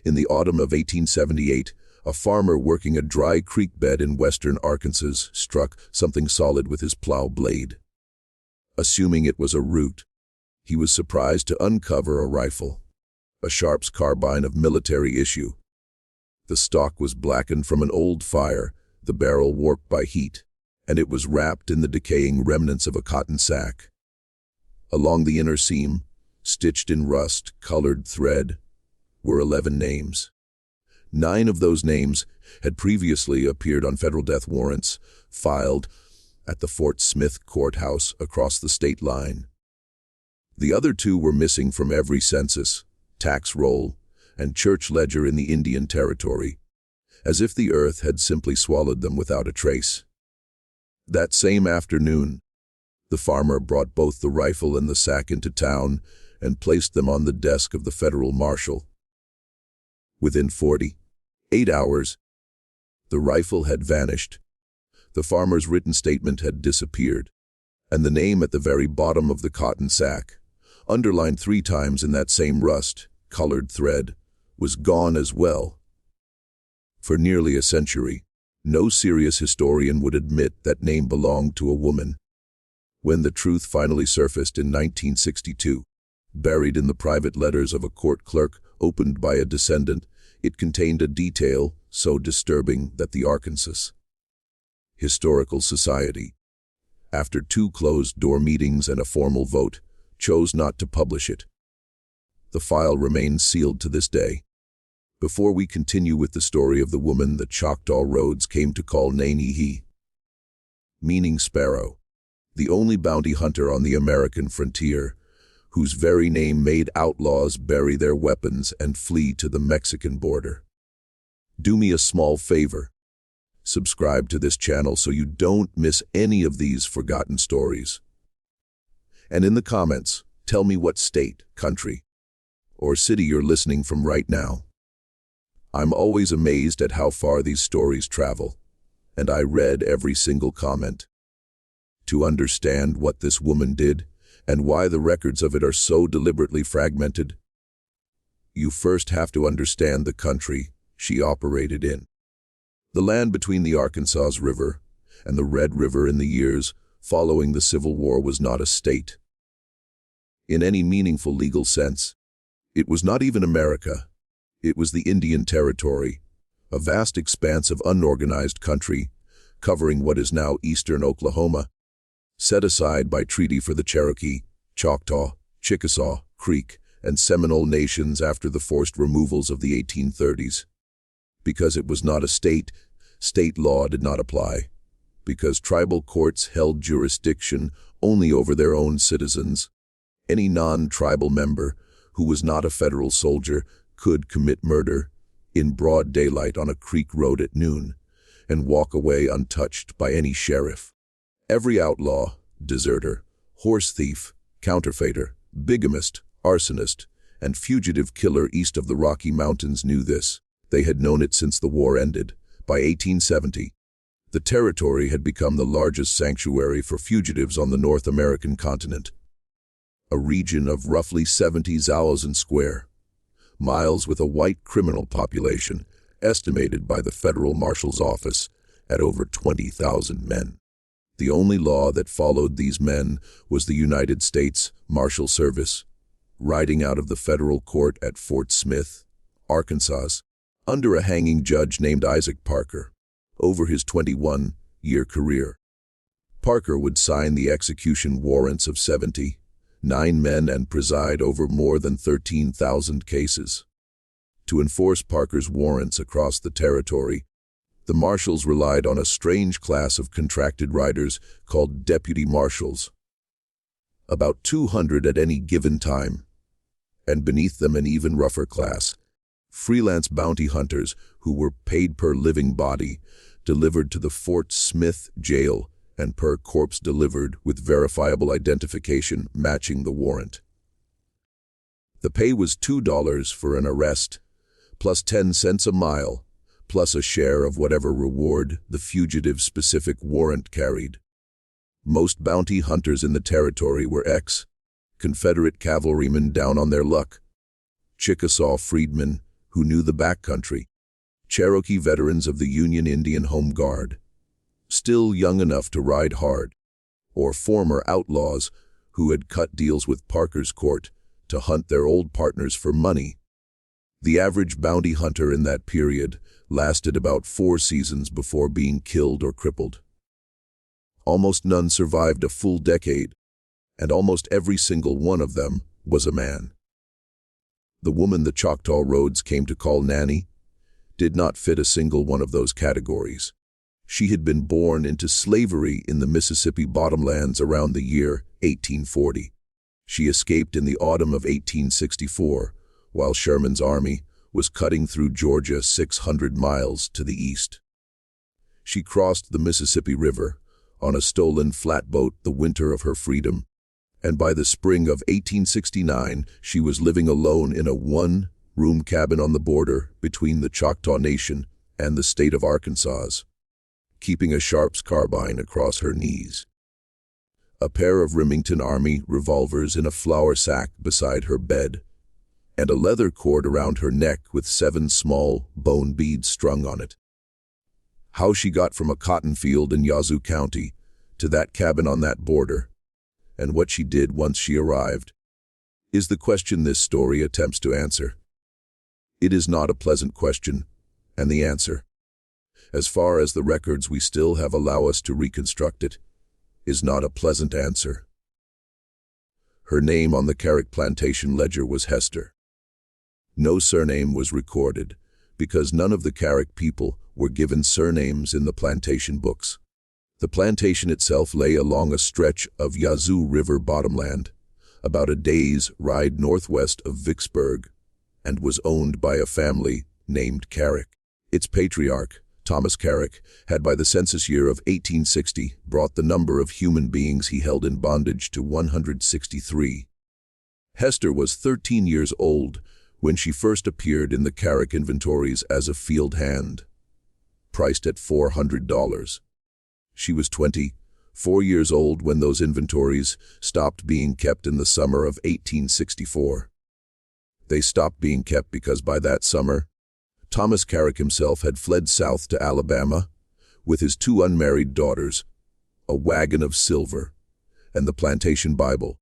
In the autumn of 1878, a farmer working a dry creek bed in western Arkansas struck something solid with his plow blade. Assuming it was a root, he was surprised to uncover a rifle, a Sharps carbine of military issue. The stock was blackened from an old fire, the barrel warped by heat, and it was wrapped in the decaying remnants of a cotton sack. Along the inner seam, stitched in rust-colored thread, were 11 names. 9 of those names had previously appeared on federal death warrants filed at the Fort Smith courthouse across the state line. The other 2 were missing from every census, tax roll, and church ledger in the Indian Territory, as if the earth had simply swallowed them without a trace. That same afternoon, the farmer brought both the rifle and the sack into town and placed them on the desk of the federal marshal. Within 48 hours, the rifle had vanished, the farmer's written statement had disappeared, and the name at the very bottom of the cotton sack, underlined 3 times in that same rust-colored thread, was gone as well. For nearly a century, no serious historian would admit that name belonged to a woman. When the truth finally surfaced in 1962, buried in the private letters of a court clerk opened by a descendant, it contained a detail so disturbing that the Arkansas Historical Society, after 2 closed-door meetings and a formal vote, chose not to publish it. The file remains sealed to this day. Before we continue with the story of the woman the Choctaw Roads came to call Nanee, meaning sparrow, the only bounty hunter on the American frontier, whose very name made outlaws bury their weapons and flee to the Mexican border. Do me a small favor. Subscribe to this channel so you don't miss any of these forgotten stories. And in the comments, tell me what state, country, or city you're listening from right now. I'm always amazed at how far these stories travel, and I read every single comment. To understand what this woman did, and why the records of it are so deliberately fragmented, you first have to understand the country she operated in. The land between the Arkansas River and the Red River in the years following the Civil War was not a state. In any meaningful legal sense, it was not even America. It was the Indian Territory, a vast expanse of unorganized country covering what is now eastern Oklahoma, set aside by treaty for the Cherokee, Choctaw, Chickasaw, Creek, and Seminole nations after the forced removals of the 1830s. Because it was not a state, state law did not apply. Because tribal courts held jurisdiction only over their own citizens, any non-tribal member who was not a federal soldier could commit murder in broad daylight on a creek road at noon and walk away untouched by any sheriff. Every outlaw, deserter, horse thief, counterfeiter, bigamist, arsonist, and fugitive killer east of the Rocky Mountains knew this. They had known it since the war ended. By 1870, the territory had become the largest sanctuary for fugitives on the North American continent. A region of roughly 70,000 square miles with a white criminal population estimated by the Federal Marshal's Office at over 20,000 men. The only law that followed these men was the United States Marshal Service, riding out of the federal court at Fort Smith, Arkansas, under a hanging judge named Isaac Parker, over his 21-year career. Parker would sign the execution warrants of 79 men and preside over more than 13,000 cases. To enforce Parker's warrants across the territory, the marshals relied on a strange class of contracted riders called deputy marshals. About 200 at any given time, and beneath them an even rougher class, freelance bounty hunters who were paid per living body, delivered to the Fort Smith jail and per corpse delivered with verifiable identification matching the warrant. The pay was $2 for an arrest, plus 10 cents a mile, plus a share of whatever reward the fugitive's specific warrant carried. Most bounty hunters in the territory were ex-Confederate cavalrymen down on their luck, Chickasaw freedmen who knew the backcountry, Cherokee veterans of the Union Indian Home Guard, still young enough to ride hard, or former outlaws who had cut deals with Parker's Court to hunt their old partners for money. The average bounty hunter in that period lasted about 4 seasons before being killed or crippled. Almost none survived a full decade, and almost every single one of them was a man. The woman the Choctaw Roads came to call Nanny did not fit a single one of those categories. She had been born into slavery in the Mississippi bottomlands around the year 1840. She escaped in the autumn of 1864, while Sherman's army was cutting through Georgia 600 miles to the east. She crossed the Mississippi River on a stolen flatboat the winter of her freedom, and by the spring of 1869 she was living alone in a one-room cabin on the border between the Choctaw Nation and the state of Arkansas, keeping a Sharps carbine across her knees, a pair of Remington Army revolvers in a flour sack beside her bed, and a leather cord around her neck with 7 small bone beads strung on it. How she got from a cotton field in Yazoo County to that cabin on that border, and what she did once she arrived, is the question this story attempts to answer. It is not a pleasant question, and the answer, as far as the records we still have allow us to reconstruct it, is not a pleasant answer. Her name on the Carrick plantation ledger was Hester. No surname was recorded, because none of the Carrick people were given surnames in the plantation books. The plantation itself lay along a stretch of Yazoo River bottomland, about a day's ride northwest of Vicksburg, and was owned by a family named Carrick. Its patriarch, Thomas Carrick, had by the census year of 1860 brought the number of human beings he held in bondage to 163. Hester was 13 years old when she first appeared in the Carrick inventories as a field hand, priced at $400. She was 24 years old when those inventories stopped being kept in the summer of 1864. They stopped being kept because by that summer, Thomas Carrick himself had fled south to Alabama with his 2 unmarried daughters, a wagon of silver, and the plantation Bible,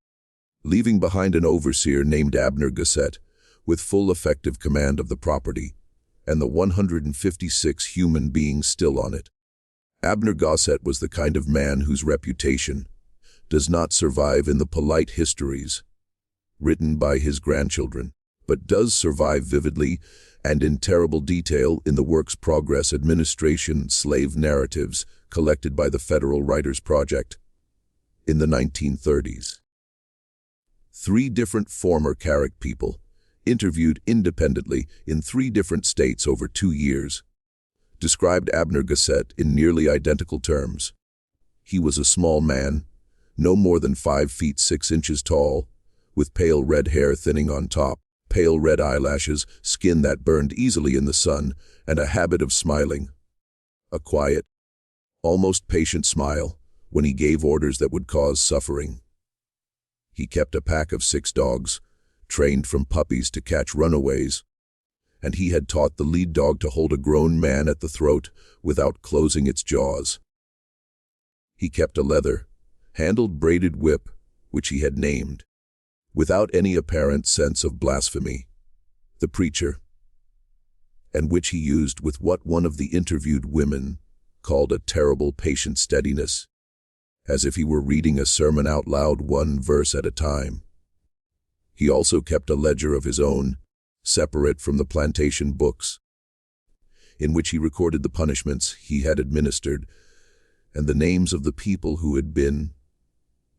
leaving behind an overseer named Abner Gossett with full effective command of the property and the 156 human beings still on it. Abner Gossett was the kind of man whose reputation does not survive in the polite histories written by his grandchildren, but does survive vividly and in terrible detail in the Works Progress Administration slave narratives collected by the Federal Writers Project in the 1930s. 3 different former Carrick people, interviewed independently in 3 different states over 2 years, described Abner Gossett in nearly identical terms. He was a small man, no more than 5 feet 6 inches tall, with pale red hair thinning on top, pale red eyelashes, skin that burned easily in the sun, and a habit of smiling. A quiet, almost patient smile when he gave orders that would cause suffering. He kept a pack of 6 dogs, trained from puppies to catch runaways, and he had taught the lead dog to hold a grown man at the throat without closing its jaws. He kept a leather-handled braided whip, which he had named, without any apparent sense of blasphemy, the preacher, and which he used with what one of the interviewed women called a terrible patient steadiness, as if he were reading a sermon out loud 1 verse at a time. He also kept a ledger of his own, separate from the plantation books, in which he recorded the punishments he had administered and the names of the people who had been,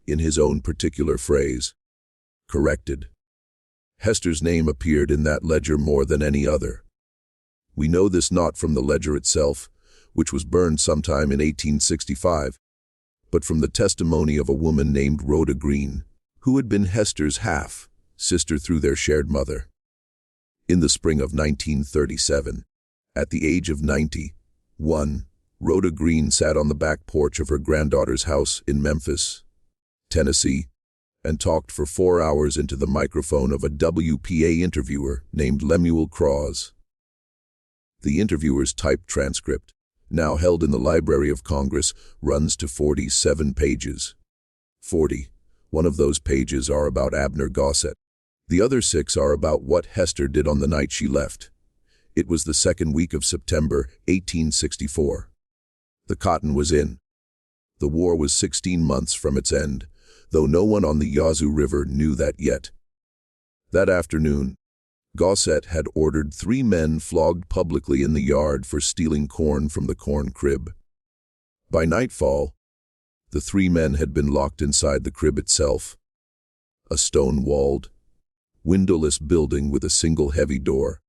in his own particular phrase, corrected. Hester's name appeared in that ledger more than any other. We know this not from the ledger itself, which was burned sometime in 1865, but from the testimony of a woman named Rhoda Green, who had been Hester's half-sister through their shared mother. In the spring of 1937, at the age of 91, Rhoda Green sat on the back porch of her granddaughter's house in Memphis, Tennessee, and talked for 4 hours into the microphone of a WPA interviewer named Lemuel Cross. The interviewer's typed transcript, now held in the Library of Congress, runs to 47 pages. 40. One of those pages are about Abner Gossett. The other 6 are about what Hester did on the night she left. It was the second week of September, 1864. The cotton was in. The war was 16 months from its end, though no one on the Yazoo River knew that yet. That afternoon, Gossett had ordered 3 men flogged publicly in the yard for stealing corn from the corn crib. By nightfall, the 3 men had been locked inside the crib itself, a stone-walled, windowless building with a single heavy door,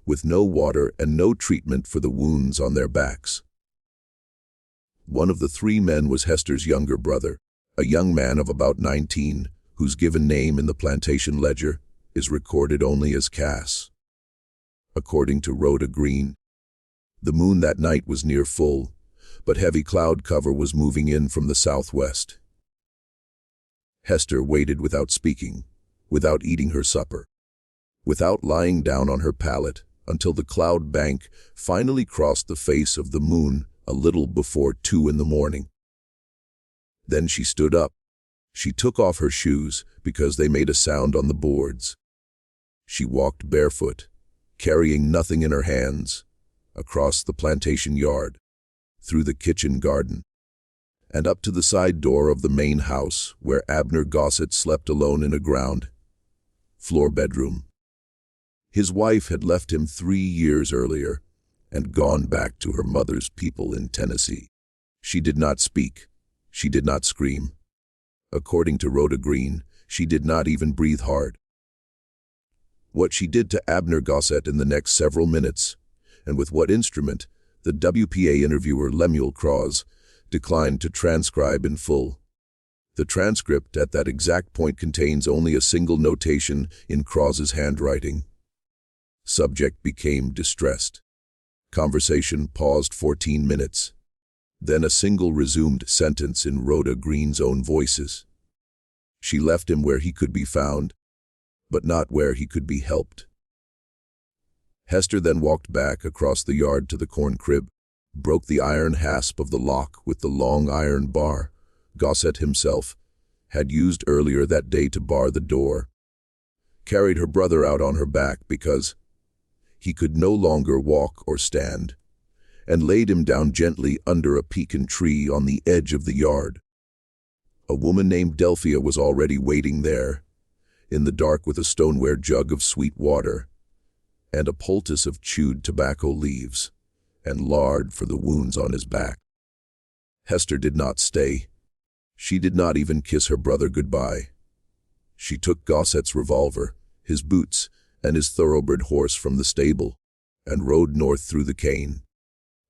with no water and no treatment for the wounds on their backs. One of the 3 men was Hester's younger brother, a young man of about 19, whose given name in the plantation ledger is recorded only as Cass. According to Rhoda Green, the moon that night was near full, but heavy cloud cover was moving in from the southwest. Hester waited without speaking, without eating her supper, without lying down on her pallet, until the cloud bank finally crossed the face of the moon a little before 2 in the morning. Then she stood up. She took off her shoes because they made a sound on the boards. She walked barefoot, carrying nothing in her hands, across the plantation yard, through the kitchen garden, and up to the side door of the main house where Abner Gossett slept alone in a ground floor bedroom. His wife had left him 3 years earlier and gone back to her mother's people in Tennessee. She did not speak. She did not scream. According to Rhoda Green, she did not even breathe hard. What she did to Abner Gossett in the next several minutes, and with what instrument, the WPA interviewer Lemuel Cross declined to transcribe in full. The transcript at that exact point contains only a single notation in Cross's handwriting. Subject became distressed. Conversation paused 14 minutes. Then a single resumed sentence in Rhoda Green's own voices. She left him where he could be found, but not where he could be helped. Hester then walked back across the yard to the corn crib, broke the iron hasp of the lock with the long iron bar Gossett himself had used earlier that day to bar the door, carried her brother out on her back because he could no longer walk or stand, and laid him down gently under a pecan tree on the edge of the yard. A woman named Delphia was already waiting there, in the dark with a stoneware jug of sweet water, and a poultice of chewed tobacco leaves, and lard for the wounds on his back. Hester did not stay. She did not even kiss her brother goodbye. She took Gossett's revolver, his boots, and his thoroughbred horse from the stable, and rode north through the cane.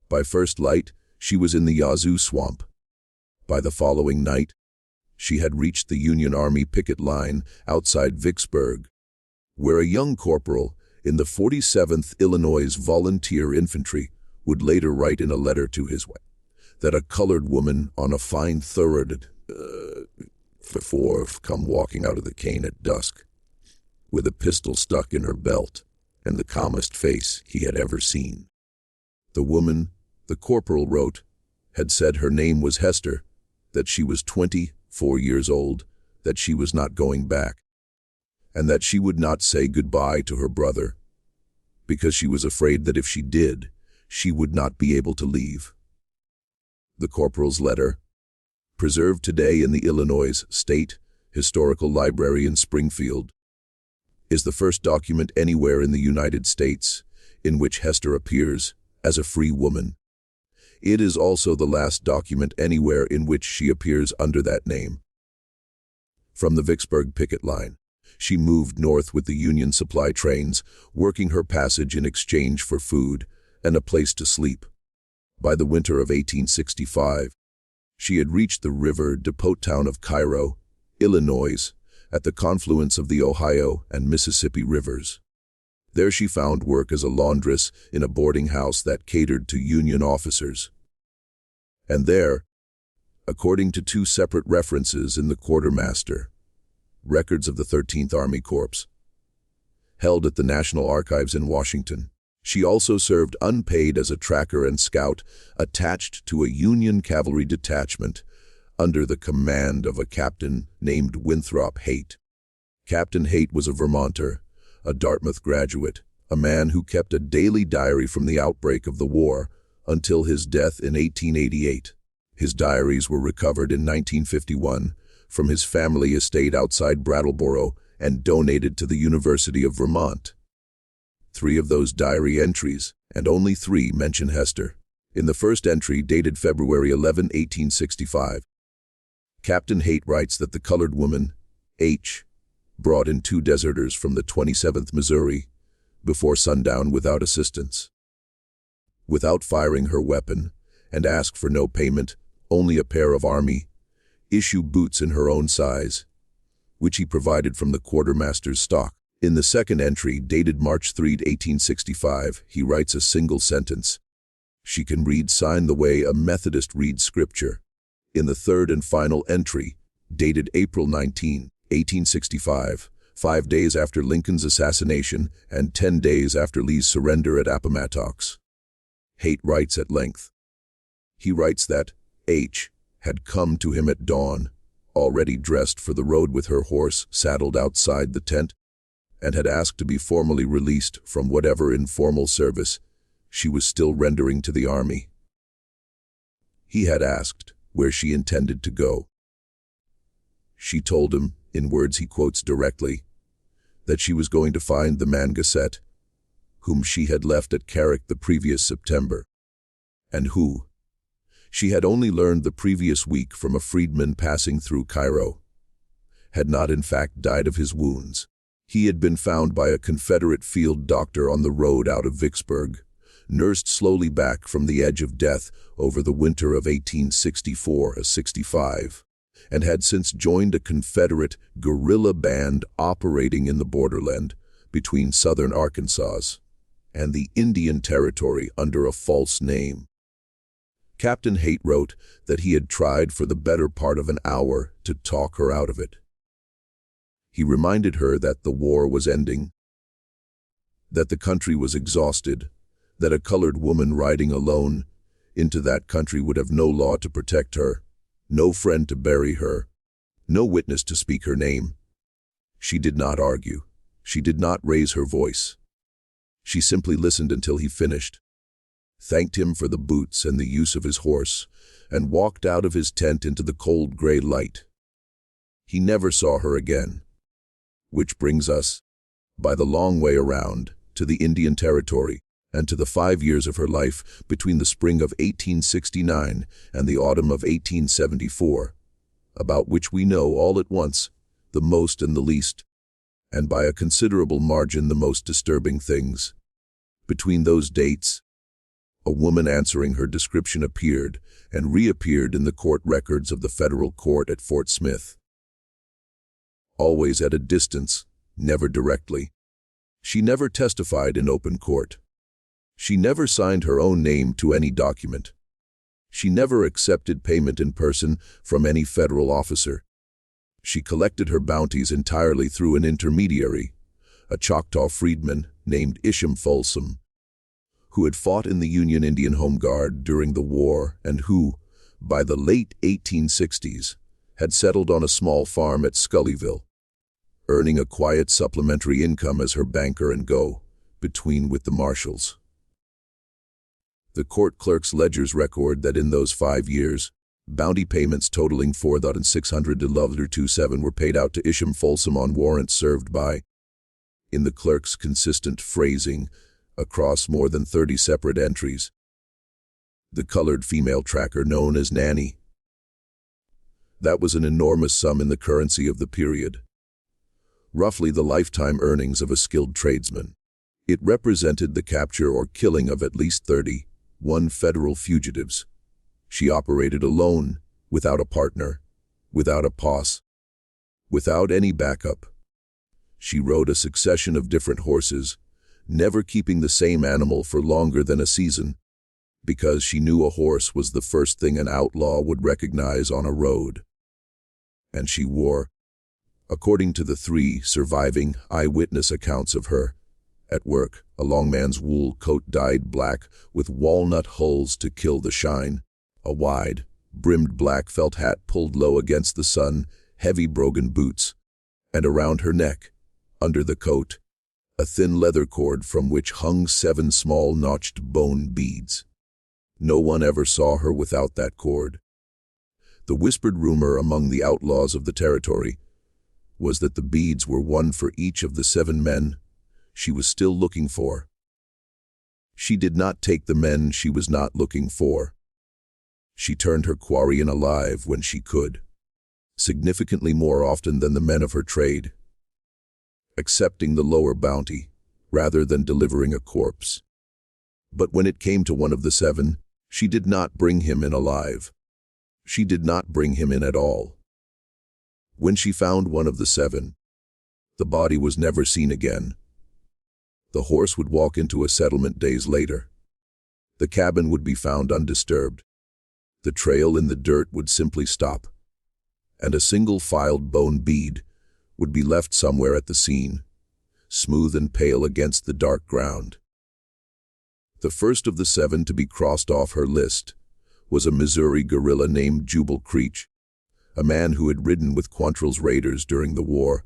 By first light, she was in the Yazoo swamp. By the following night, she had reached the Union Army picket line outside Vicksburg, where a young corporal in the 47th Illinois Volunteer Infantry would later write in a letter to his wife that a colored woman on a fine thoroughbred come walking out of the cane at dusk, with a pistol stuck in her belt and the calmest face he had ever seen. The woman, the corporal wrote, had said her name was Hester, that she was 24 years old, that she was not going back, and that she would not say goodbye to her brother, because she was afraid that if she did, she would not be able to leave. The corporal's letter, preserved today in the Illinois State Historical Library in Springfield, is the first document anywhere in the United States in which Hester appears as a free woman. It is also the last document anywhere in which she appears under that name. From the Vicksburg picket line, she moved north with the Union supply trains, working her passage in exchange for food and a place to sleep. By the winter of 1865, she had reached the river depot town of Cairo, Illinois, at the confluence of the Ohio and Mississippi rivers. There she found work as a laundress in a boarding house that catered to Union officers. And there, according to 2 separate references in the Quartermaster, records of the 13th Army Corps, held at the National Archives in Washington, She also served unpaid as a tracker and scout attached to a Union cavalry detachment under the command of a captain named Winthrop Haight. Captain Haight was a Vermonter, a Dartmouth graduate, a man who kept a daily diary from the outbreak of the war until his death in 1888. His diaries were recovered in 1951 from his family estate outside Brattleboro and donated to the University of Vermont. 3 of those diary entries, and only 3, mention Hester. In the first entry, dated February 11, 1865, Captain Haight writes that the colored woman, H., brought in 2 deserters from the 27th Missouri before sundown without assistance. Without firing her weapon, and asked for no payment, only a pair of Army issue boots in her own size, which he provided from the quartermaster's stock. In the second entry, dated March 3, 1865, he writes a single sentence. She can read sign the way a Methodist reads scripture. In the third and final entry, dated April 19, 1865, 5 days after Lincoln's assassination and 10 days after Lee's surrender at Appomattox, Haight writes at length. He writes that H. had come to him at dawn, already dressed for the road with her horse saddled outside the tent, and had asked to be formally released from whatever informal service she was still rendering to the Army. He had asked where she intended to go. She told him, in words he quotes directly, that she was going to find the man Gazette, whom she had left at Carrick the previous September, and who she had only learned the previous week from a freedman passing through Cairo, had not in fact died of his wounds. He had been found by a Confederate field doctor on the road out of Vicksburg, nursed slowly back from the edge of death over the winter of 1864-65, and had since joined a Confederate guerrilla band operating in the borderland between southern Arkansas and the Indian Territory under a false name. Captain Haight wrote that he had tried for the better part of an hour to talk her out of it. He reminded her that the war was ending, that the country was exhausted, that a colored woman riding alone into that country would have no law to protect her, no friend to bury her, no witness to speak her name. She did not argue. She did not raise her voice. She simply listened until he finished, thanked him for the boots and the use of his horse, and walked out of his tent into the cold gray light. He never saw her again. Which brings us, by the long way around, to the Indian Territory, and to the 5 years of her life between the spring of 1869 and the autumn of 1874, about which we know all at once the most and the least, and by a considerable margin the most disturbing things. Between those dates, a woman answering her description appeared and reappeared in the court records of the federal court at Fort Smith. Always at a distance, never directly. She never testified in open court. She never signed her own name to any document. She never accepted payment in person from any federal officer. She collected her bounties entirely through an intermediary, a Choctaw freedman named Isham Folsom, who had fought in the Union Indian Home Guard during the war and who, by the late 1860s, had settled on a small farm at Scullyville, earning a quiet supplementary income as her banker and go-between with the marshals. The court clerk's ledgers record that in those 5 years, bounty payments totaling $4,600 were paid out to Isham Folsom on warrants served by, in the clerk's consistent phrasing, across more than 30 separate entries, the colored female tracker known as Nanny. That was an enormous sum in the currency of the period, roughly the lifetime earnings of a skilled tradesman. It represented the capture or killing of at least 31 federal fugitives. She operated alone, without a partner, without a posse, without any backup. She rode a succession of different horses, never keeping the same animal for longer than a season, because she knew a horse was the first thing an outlaw would recognize on a road. And she wore, according to the 3 surviving eyewitness accounts of her, At work, a long man's wool coat dyed black with walnut hulls to kill the shine, a wide, brimmed black felt hat pulled low against the sun, heavy brogan boots, and around her neck, under the coat, a thin leather cord from which hung 7 small notched bone beads. No one ever saw her without that cord. The whispered rumor among the outlaws of the territory was that the beads were one for each of the 7 men she was still looking for. She did not take the men she was not looking for. She turned her quarry in alive when she could, significantly more often than the men of her trade, accepting the lower bounty rather than delivering a corpse. But when it came to one of the 7, she did not bring him in alive. She did not bring him in at all. When she found one of the 7, the body was never seen again. The horse would walk into a settlement days later. The cabin would be found undisturbed. The trail in the dirt would simply stop, and a single filed bone bead would be left somewhere at the scene, smooth and pale against the dark ground. The first of the 7 to be crossed off her list was a Missouri guerrilla named Jubal Creech, a man who had ridden with Quantrill's raiders during the war,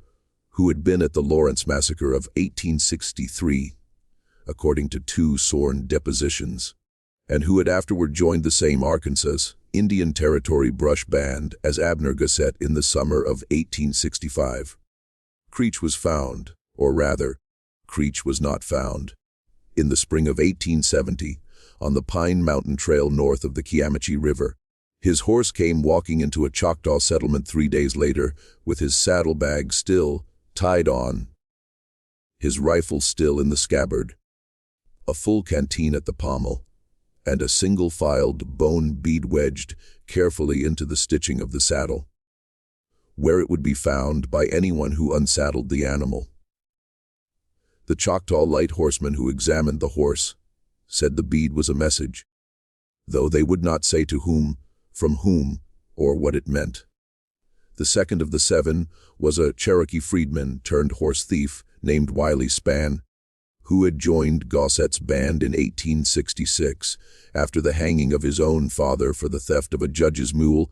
who had been at the Lawrence Massacre of 1863, according to 2 sworn depositions, and who had afterward joined the same Arkansas Indian Territory brush band as Abner Gossett in the summer of 1865. Creech was found, or rather, Creech was not found, in the spring of 1870, on the Pine Mountain Trail north of the Kiamichi River. His horse came walking into a Choctaw settlement 3 days later, with his saddlebag still tied on, his rifle still in the scabbard, a full canteen at the pommel, and a single-filed bone bead wedged carefully into the stitching of the saddle, where it would be found by anyone who unsaddled the animal. The Choctaw light horseman who examined the horse said the bead was a message, though they would not say to whom, from whom, or what it meant. The second of the 7 was a Cherokee freedman turned horse thief named Wiley Spann, who had joined Gossett's band in 1866 after the hanging of his own father for the theft of a judge's mule,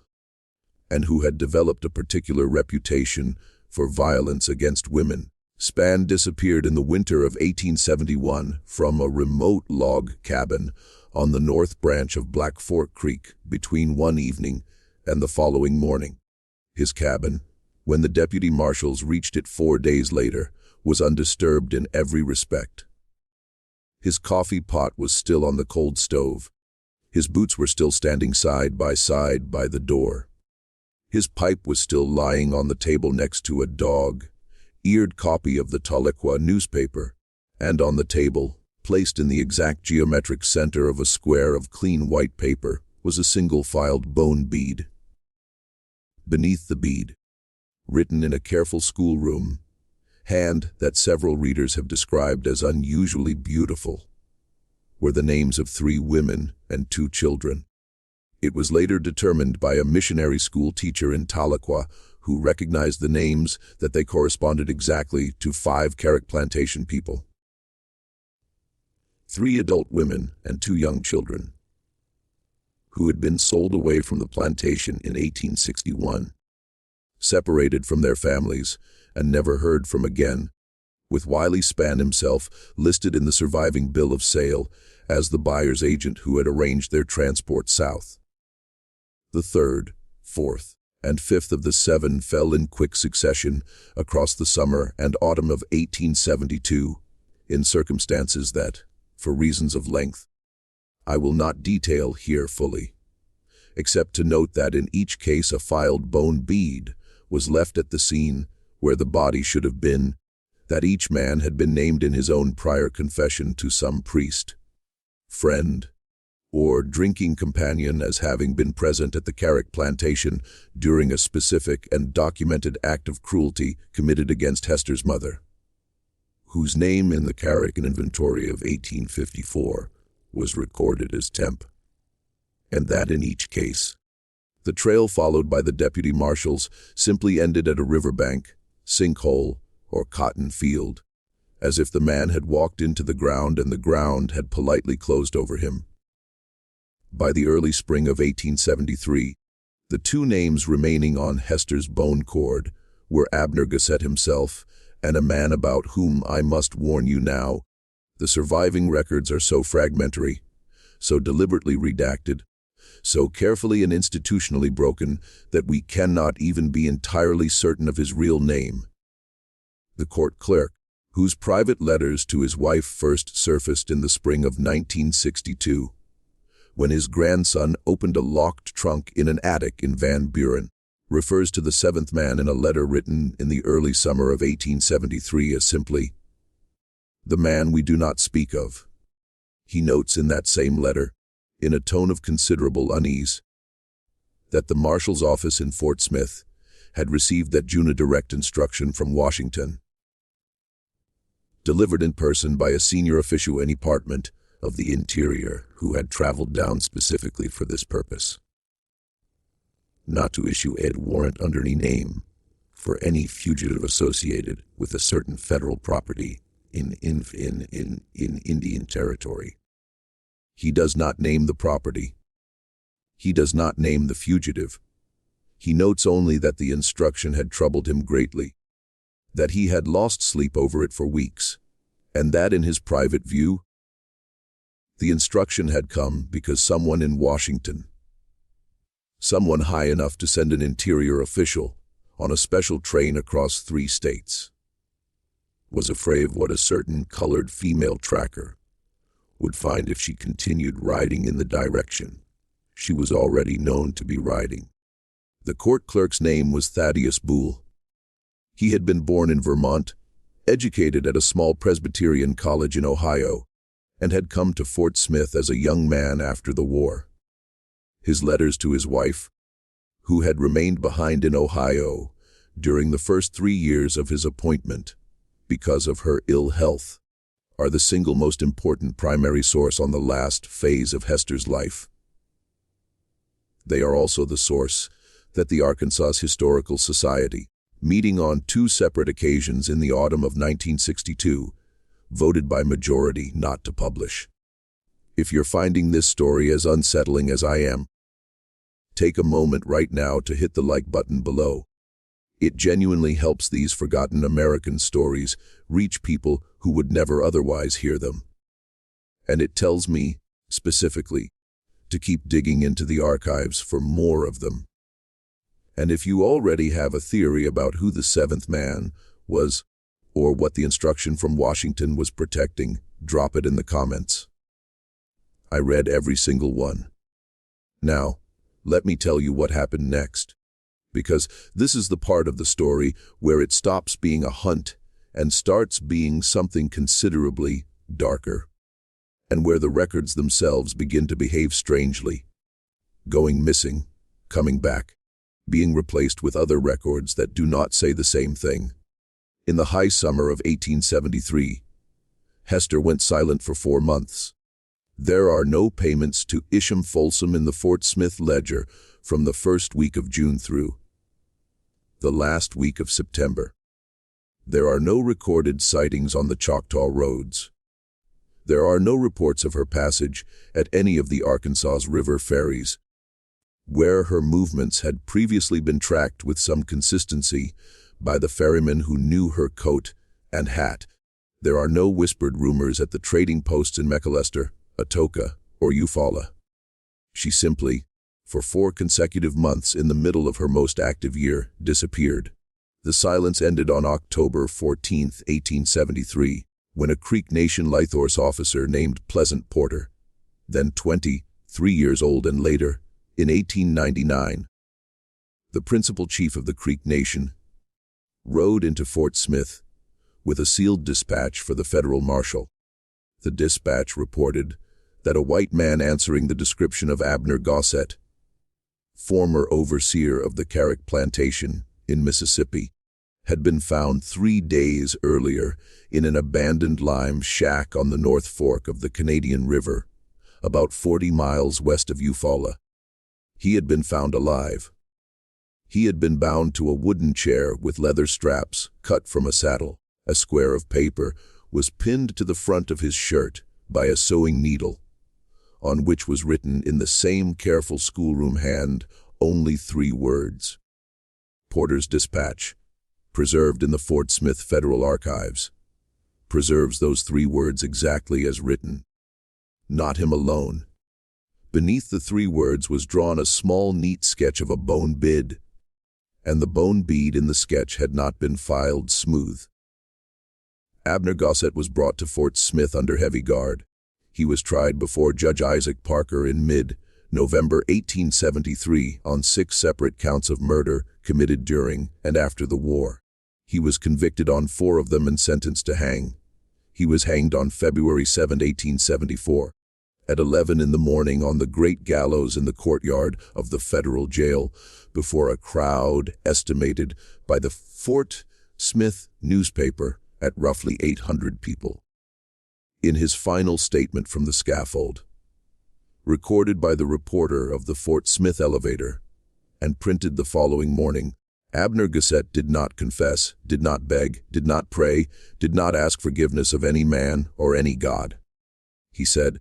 and who had developed a particular reputation for violence against women. Spann disappeared in the winter of 1871 from a remote log cabin on the north branch of Black Fork Creek between one evening and the following morning. His cabin, when the deputy marshals reached it 4 days later, was undisturbed in every respect. His coffee pot was still on the cold stove. His boots were still standing side by the door. His pipe was still lying on the table next to a dog-eared copy of the Tahlequah newspaper, and on the table, placed in the exact geometric center of a square of clean white paper, was a single-filed bone bead. Beneath the bead, written in a careful schoolroom hand that several readers have described as unusually beautiful, were the names of 3 women and 2 children. It was later determined by a missionary school teacher in Tahlequah who recognized the names that they corresponded exactly to 5 Carrick plantation people. 3 adult women and 2 young children, who had been sold away from the plantation in 1861, separated from their families and never heard from again, with Wiley Spann himself listed in the surviving bill of sale as the buyer's agent who had arranged their transport south. The 3rd, 4th, and 5th of the 7 fell in quick succession across the summer and autumn of 1872, in circumstances that, for reasons of length, I will not detail here fully, except to note that in each case a filed bone bead was left at the scene where the body should have been, that each man had been named in his own prior confession to some priest, friend, or drinking companion as having been present at the Carrick plantation during a specific and documented act of cruelty committed against Hester's mother, whose name in the Carrick inventory of 1854 was recorded as Temp, and that in each case, the trail followed by the deputy marshals simply ended at a riverbank, sinkhole, or cotton field, as if the man had walked into the ground and the ground had politely closed over him. By the early spring of 1873, the two names remaining on Hester's bone cord were Abner Gossett himself and a man about whom I must warn you now. The surviving records are so fragmentary, so deliberately redacted, so carefully and institutionally broken that we cannot even be entirely certain of his real name. The court clerk, whose private letters to his wife first surfaced in the spring of 1962, when his grandson opened a locked trunk in an attic in Van Buren, refers to the seventh man in a letter written in the early summer of 1873 as simply, "the man we do not speak of." He notes in that same letter, in a tone of considerable unease, that the marshal's office in Fort Smith had received that June a direct instruction from Washington, delivered in person by a senior official in Department of the Interior who had traveled down specifically for this purpose, not to issue a warrant under any name for any fugitive associated with a certain federal property in Indian Territory. He does not name the property. He does not name the fugitive. He notes only that the instruction had troubled him greatly, that he had lost sleep over it for weeks, and that in his private view, the instruction had come because someone in Washington, someone high enough to send an interior official on a special train across 3 states, was afraid of what a certain colored female tracker would find if she continued riding in the direction she was already known to be riding. The court clerk's name was Thaddeus Boole. He had been born in Vermont, educated at a small Presbyterian college in Ohio, and had come to Fort Smith as a young man after the war. His letters to his wife, who had remained behind in Ohio during the first 3 years of his appointment because of her ill health, are the single most important primary source on the last phase of Hester's life. They are also the source that the Arkansas Historical Society, meeting on 2 separate occasions in the autumn of 1962, voted by majority not to publish. If you're finding this story as unsettling as I am, take a moment right now to hit the like button below. It genuinely helps these forgotten American stories reach people who would never otherwise hear them. And it tells me, specifically, to keep digging into the archives for more of them. And if you already have a theory about who the seventh man was, or what the instruction from Washington was protecting, drop it in the comments. I read every single one. Now, let me tell you what happened next, because this is the part of the story where it stops being a hunt and starts being something considerably darker, and where the records themselves begin to behave strangely, going missing, coming back, being replaced with other records that do not say the same thing. In the high summer of 1873, Hester went silent for 4 months. There are no payments to Isham Folsom in the Fort Smith ledger from the first week of June through the last week of September. There are no recorded sightings on the Choctaw roads. There are no reports of her passage at any of the Arkansas River ferries, where her movements had previously been tracked with some consistency by the ferrymen who knew her coat and hat. There are no whispered rumors at the trading posts in McAlester, Atoka, or Eufaula. She simply, for 4 consecutive months in the middle of her most active year, disappeared. The silence ended on October 14, 1873, when a Creek Nation Lythorse officer named Pleasant Porter, then 23 years old and later, in 1899, the principal chief of the Creek Nation, rode into Fort Smith with a sealed dispatch for the federal marshal. The dispatch reported that a white man answering the description of Abner Gossett, former overseer of the Carrick Plantation in Mississippi, had been found 3 days earlier in an abandoned lime shack on the North Fork of the Canadian River, about 40 miles west of Eufaula. He had been found alive. He had been bound to a wooden chair with leather straps cut from a saddle, a square of paper was pinned to the front of his shirt by a sewing needle, on which was written in the same careful schoolroom hand only 3 words. Porter's Dispatch, preserved in the Fort Smith Federal Archives, preserves those 3 words exactly as written. Not him alone. Beneath the 3 words was drawn a small, neat sketch of a bone bid, and the bone bead in the sketch had not been filed smooth. Abner Gossett was brought to Fort Smith under heavy guard. He was tried before Judge Isaac Parker in mid-November 1873 on 6 separate counts of murder committed during and after the war. He was convicted on 4 of them and sentenced to hang. He was hanged on February 7, 1874, at 11 in the morning on the great gallows in the courtyard of the federal jail before a crowd estimated by the Fort Smith newspaper at roughly 800 people. In his final statement from the scaffold, recorded by the reporter of the Fort Smith elevator, and printed the following morning, Abner Gossett did not confess, did not beg, did not pray, did not ask forgiveness of any man or any God. He said,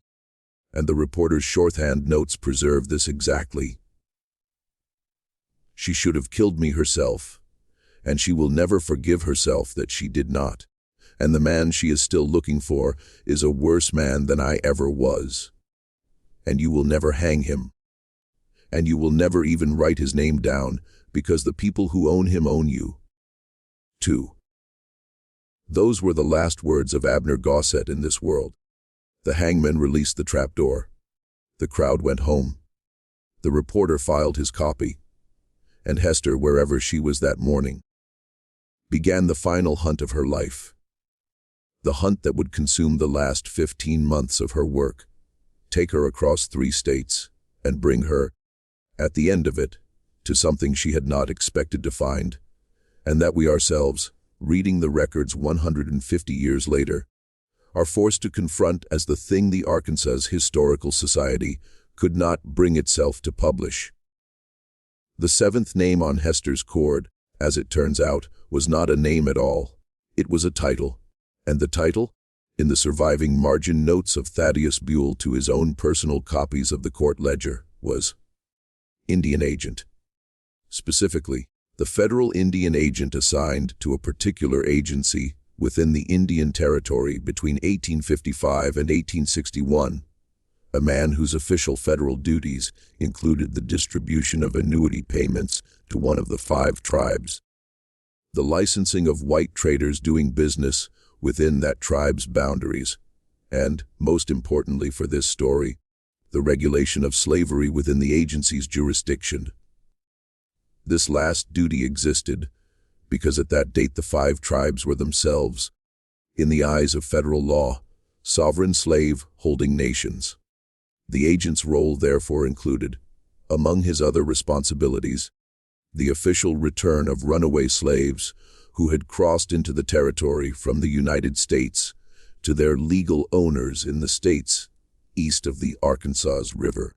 and the reporter's shorthand notes preserve this exactly. She should have killed me herself, and she will never forgive herself that she did not. And the man she is still looking for is a worse man than I ever was. And you will never hang him. And you will never even write his name down, because the people who own him own you. 2. Those were the last words of Abner Gossett in this world. The hangman released the trapdoor. The crowd went home. The reporter filed his copy. And Hester, wherever she was that morning, began the final hunt of her life. The hunt that would consume the last 15 months of her work, take her across 3 states, and bring her, at the end of it, to something she had not expected to find, and that we ourselves, reading the records 150 years later, are forced to confront as the thing the Arkansas Historical Society could not bring itself to publish. The 7th name on Hester's cord, as it turns out, was not a name at all. It was a title. And the title, in the surviving margin notes of Thaddeus Buell to his own personal copies of the court ledger, was Indian Agent. Specifically, the federal Indian agent assigned to a particular agency within the Indian Territory between 1855 and 1861, a man whose official federal duties included the distribution of annuity payments to one of the 5 tribes, the licensing of white traders doing business within that tribe's boundaries, and, most importantly for this story, the regulation of slavery within the agency's jurisdiction. This last duty existed because at that date the 5 tribes were themselves, in the eyes of federal law, sovereign slave-holding nations. The agent's role therefore included, among his other responsibilities, the official return of runaway slaves who had crossed into the territory from the United States to their legal owners in the states east of the Arkansas River.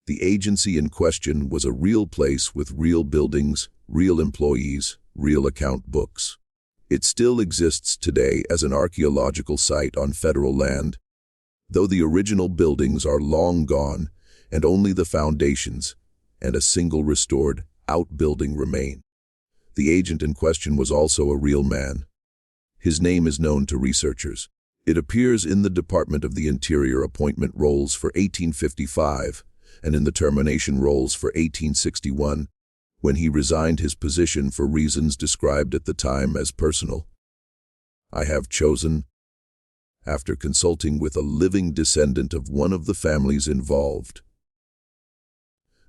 The agency in question was a real place with real buildings, real employees, real account books. It still exists today as an archaeological site on federal land, though the original buildings are long gone and only the foundations and a single restored outbuilding remain. The agent in question was also a real man. His name is known to researchers. It appears in the Department of the Interior appointment rolls for 1855 and in the termination rolls for 1861, when he resigned his position for reasons described at the time as personal. I have chosen, after consulting with a living descendant of one of the families involved,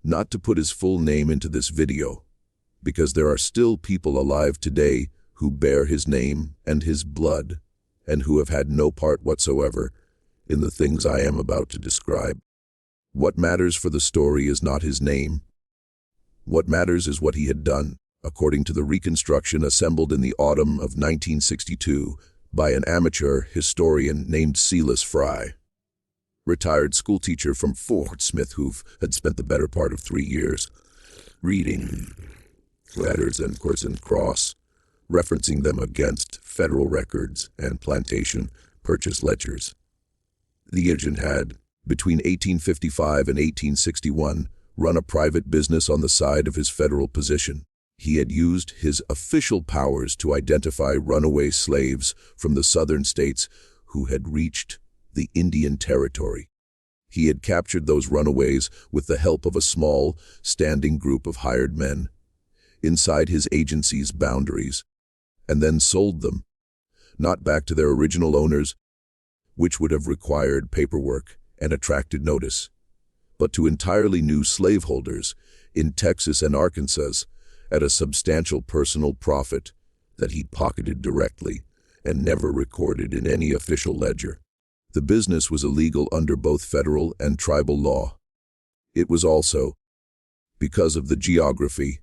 not to put his full name into this video, because there are still people alive today who bear his name and his blood, and who have had no part whatsoever in the things I am about to describe. What matters for the story is not his name. What matters is what he had done, according to the reconstruction assembled in the autumn of 1962 by an amateur historian named Silas Fry, retired schoolteacher from Fort Smith who had spent the better part of 3 years reading letters and cross, referencing them against federal records and plantation purchase ledgers. The agent had, between 1855 and 1861, run a private business on the side of his federal position. He had used his official powers to identify runaway slaves from the southern states who had reached the Indian Territory. He had captured those runaways with the help of a small, standing group of hired men inside his agency's boundaries, and then sold them, not back to their original owners, which would have required paperwork and attracted notice, but to entirely new slaveholders in Texas and Arkansas at a substantial personal profit that he pocketed directly and never recorded in any official ledger. The business was illegal under both federal and tribal law. It was also, because of the geography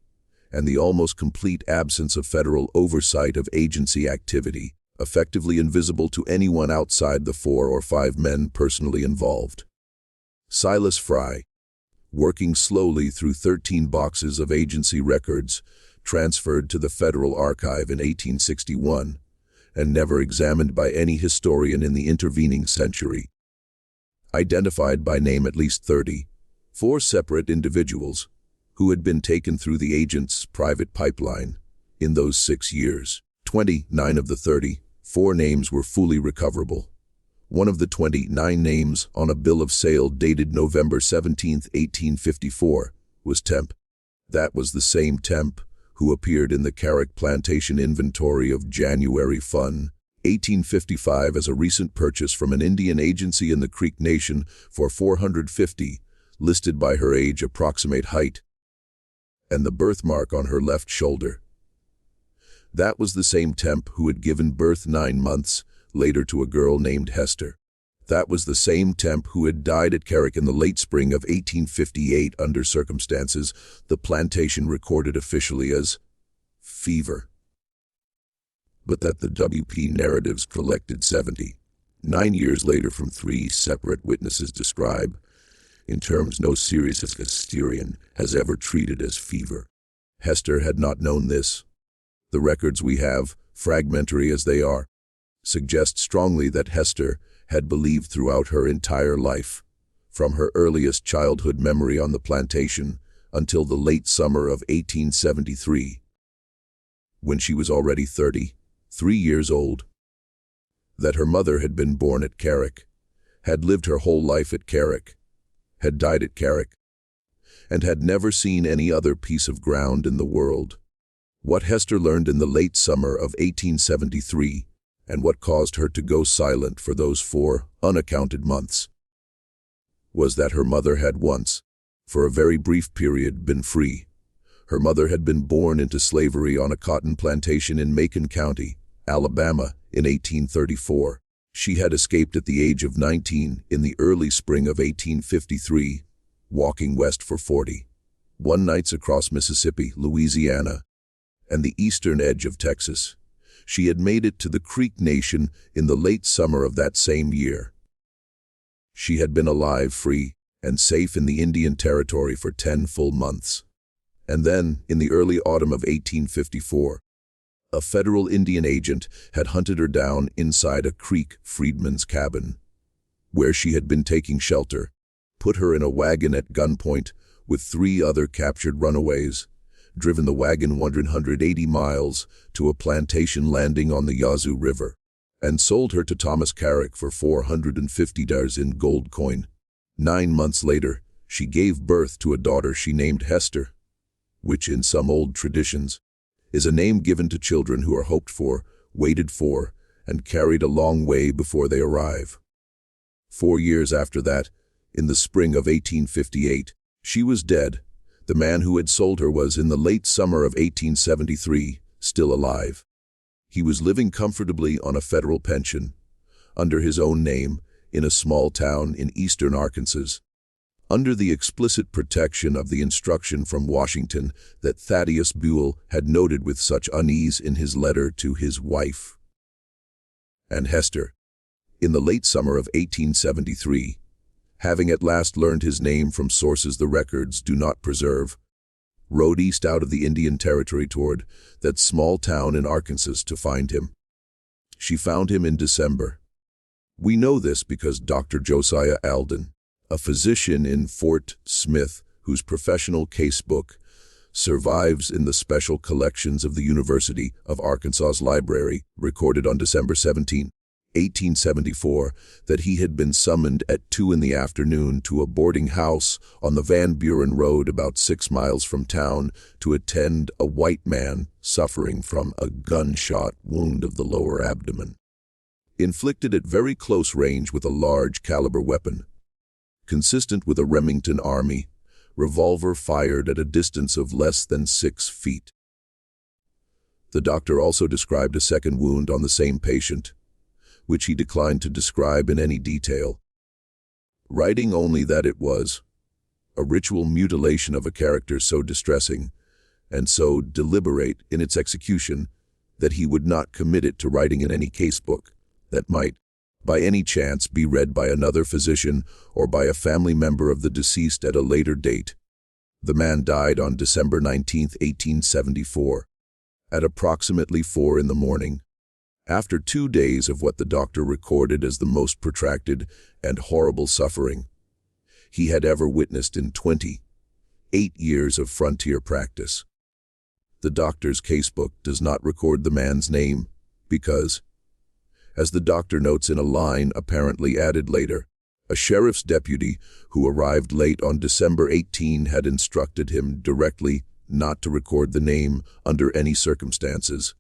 and the almost complete absence of federal oversight of agency activity, effectively invisible to anyone outside the 4 or 5 men personally involved. Silas Fry, working slowly through 13 boxes of agency records transferred to the Federal Archive in 1861, and never examined by any historian in the intervening century, identified by name at least 34 separate individuals who had been taken through the agent's private pipeline in those 6 years. 29 of the 34 names were fully recoverable. One of the 29 names on a bill of sale dated November 17, 1854, was Temp. That was the same Temp who appeared in the Carrick Plantation inventory of January Fun, 1855 as a recent purchase from an Indian agency in the Creek Nation for $450, listed by her age, approximate height, and the birthmark on her left shoulder. That was the same Temp who had given birth 9 months later to a girl named Hester. That was the same Temp who had died at Carrick in the late spring of 1858 under circumstances the plantation recorded officially as fever, but that the WP narratives collected 79 years later from 3 separate witnesses describe in terms no serious historian has ever treated as fever. Hester had not known this. The records we have, fragmentary as they are, suggest strongly that Hester had believed throughout her entire life, from her earliest childhood memory on the plantation until the late summer of 1873, when she was already 33 years old, that her mother had been born at Carrick, had lived her whole life at Carrick, had died at Carrick, and had never seen any other piece of ground in the world. What Hester learned in the late summer of 1873, and what caused her to go silent for those 4 unaccounted months, was that her mother had once, for a very brief period, been free. Her mother had been born into slavery on a cotton plantation in Macon County, Alabama, in 1834. She had escaped at the age of 19 in the early spring of 1853, walking west for 41 nights across Mississippi, Louisiana, and the eastern edge of Texas. She had made it to the Creek Nation in the late summer of that same year. She had been alive, free, and safe in the Indian Territory for 10 full months. And then, in the early autumn of 1854, a federal Indian agent had hunted her down inside a Creek freedman's cabin, where she had been taking shelter, put her in a wagon at gunpoint with 3 other captured runaways, driven the wagon 180 miles to a plantation landing on the Yazoo River, and sold her to Thomas Carrick for $450 in gold coin. 9 months later, she gave birth to a daughter she named Hester, which in some old traditions is a name given to children who are hoped for, waited for, and carried a long way before they arrive. 4 years after that, in the spring of 1858, she was dead. The man who had sold her was, in the late summer of 1873, still alive. He was living comfortably on a federal pension, under his own name, in a small town in eastern Arkansas, under the explicit protection of the instruction from Washington that Thaddeus Buell had noted with such unease in his letter to his wife. And Hester, in the late summer of 1873, having at last learned his name from sources the records do not preserve, rode east out of the Indian Territory toward that small town in Arkansas to find him. She found him in December, We know this because Dr. Josiah Alden, a physician in Fort Smith whose professional casebook survives in the special collections of the University of Arkansas's library, recorded on December 17, 1874, that he had been summoned at 2 in the afternoon to a boarding house on the Van Buren Road about 6 miles from town to attend a white man suffering from a gunshot wound of the lower abdomen, inflicted at very close range with a large caliber weapon, consistent with a Remington Army revolver fired at a distance of less than 6 feet. The doctor also described a second wound on the same patient, which he declined to describe in any detail, writing only that it was a ritual mutilation of a character so distressing and so deliberate in its execution that he would not commit it to writing in any casebook that might, by any chance, be read by another physician or by a family member of the deceased at a later date. The man died on December 19, 1874, at approximately 4 in the morning, after 2 days of what the doctor recorded as the most protracted and horrible suffering he had ever witnessed in 28 years of frontier practice. The doctor's casebook does not record the man's name because, as the doctor notes in a line apparently added later, a sheriff's deputy who arrived late on December 18 had instructed him directly not to record the name under any circumstances,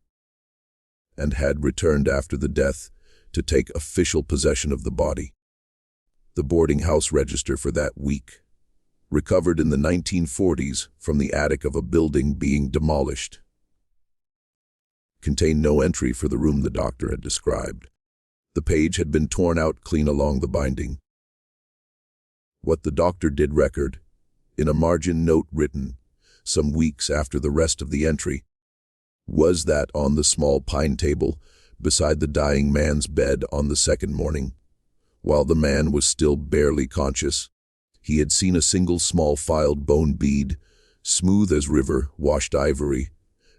and had returned after the death to take official possession of the body. The boarding house register for that week, recovered in the 1940s from the attic of a building being demolished, contained no entry for the room the doctor had described. The page had been torn out clean along the binding. What the doctor did record, in a margin note written some weeks after the rest of the entry, was that on the small pine table beside the dying man's bed on the second morning, while the man was still barely conscious, he had seen a single small filed bone bead, smooth as river-washed ivory,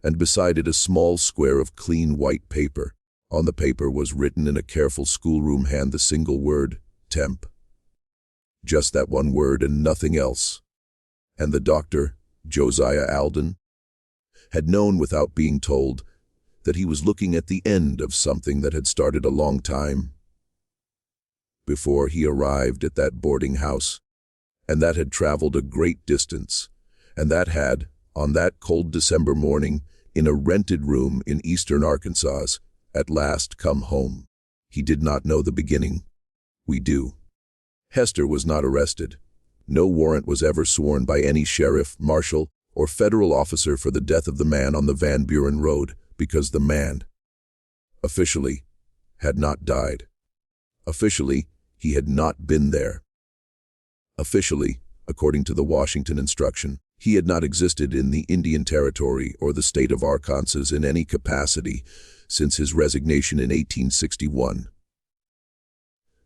and beside it a small square of clean white paper. On the paper was written in a careful schoolroom hand the single word, temp. Just that one word and nothing else. And the doctor, Josiah Alden, had known without being told that he was looking at the end of something that had started a long time before he arrived at that boarding house, and that had traveled a great distance, and that had, on that cold December morning, in a rented room in eastern Arkansas, at last come home. He did not know the beginning. We do. Hester was not arrested. No warrant was ever sworn by any sheriff, marshal, or federal officer for the death of the man on the Van Buren Road, because the man, officially, had not died. Officially, he had not been there. Officially, according to the Washington instruction, he had not existed in the Indian Territory or the state of Arkansas in any capacity since his resignation in 1861.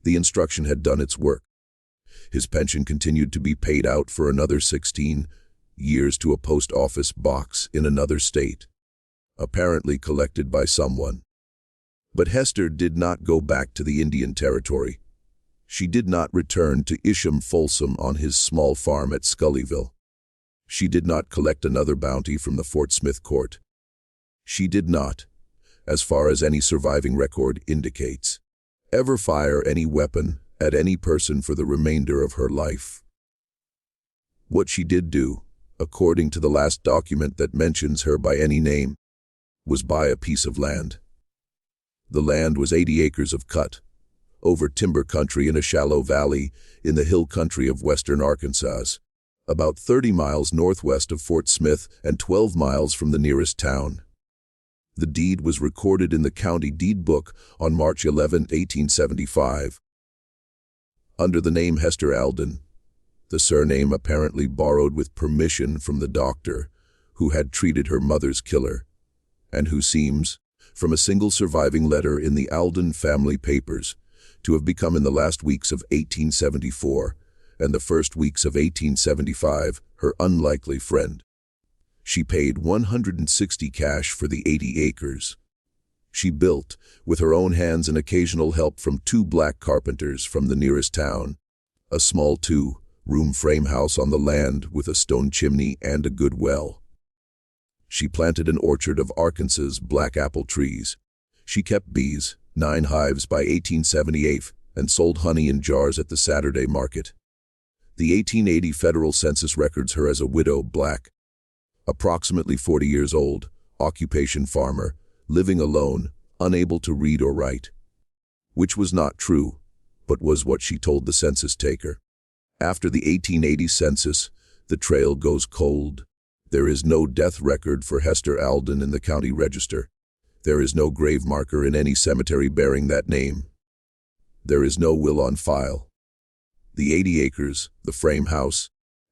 The instruction had done its work. His pension continued to be paid out for another 16 years to a post office box in another state, apparently collected by someone. But Hester did not go back to the Indian Territory. She did not return to Isham Folsom on his small farm at Scullyville. She did not collect another bounty from the Fort Smith court. She did not, as far as any surviving record indicates, ever fire any weapon at any person for the remainder of her life. What she did do, according to the last document that mentions her by any name, was buy a piece of land. The land was 80 acres of cut, over timber country in a shallow valley in the hill country of western Arkansas, about 30 miles northwest of Fort Smith and 12 miles from the nearest town. The deed was recorded in the county deed book on March 11, 1875. Under the name Hester Alden, the surname apparently borrowed with permission from the doctor who had treated her mother's killer, and who seems, from a single surviving letter in the Alden family papers, to have become in the last weeks of 1874 and the first weeks of 1875 her unlikely friend. She paid $160 cash for the 80 acres. She built, with her own hands and occasional help from 2 black carpenters from the nearest town, a small 2-room frame house on the land with a stone chimney and a good well. She planted an orchard of Arkansas's black apple trees. She kept bees, 9 hives by 1878, and sold honey in jars at the Saturday market. The 1880 federal census records her as a widow, black, approximately 40 years old, occupation farmer, living alone, unable to read or write. Which was not true, but was what she told the census taker. After the 1880 census, the trail goes cold. There is no death record for Hester Alden in the county register. There is no grave marker in any cemetery bearing that name. There is no will on file. The 80 acres, the frame house,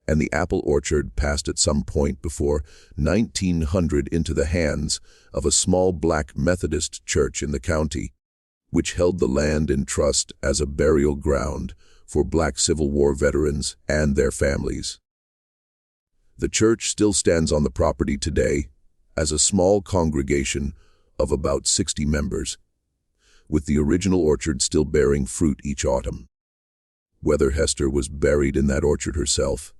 and the apple orchard passed at some point before 1900 into the hands of a small black Methodist church in the county, which held the land in trust as a burial ground for black Civil War veterans and their families. The church still stands on the property today as a small congregation of about 60 members, with the original orchard still bearing fruit each autumn. Whether Hester was buried in that orchard herself,